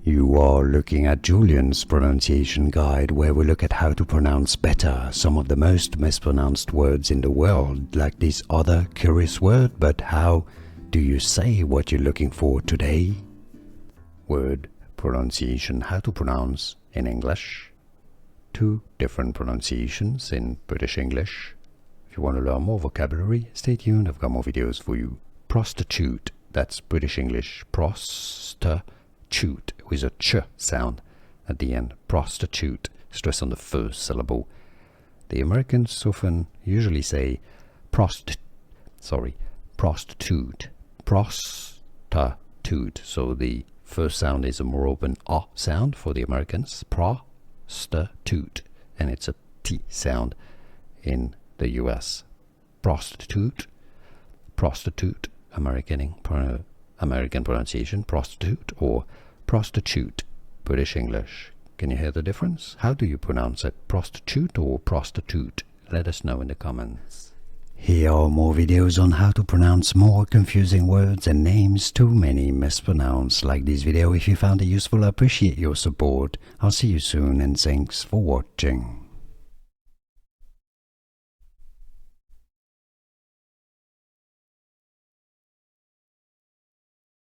You are looking at Julian's pronunciation guide, where we look at how to pronounce better some of the most mispronounced words in the world, like this other curious word. But how do you say what you're looking for today? Word pronunciation, how to pronounce in English. 2 different pronunciations in British English. If you want to learn more vocabulary, stay tuned, I've got more videos for you. Prostitute, that's British English. Prostitute, with a ch sound at the end. Prostitute, stress on the first syllable. The Americans often usually say prostitute. Prostitute. So the first sound is a more open a sound for the Americans. Prostitute, and it's a t sound in the US. Prostitute, American pronunciation, prostitute, or prostitute, British English. Can you hear the difference? How do you pronounce it? Prostitute or prostitute? Let us know in the comments. Here are more videos on how to pronounce more confusing words and names too many mispronounced. Like this video if you found it useful. I appreciate your support. I'll see you soon, and thanks for watching.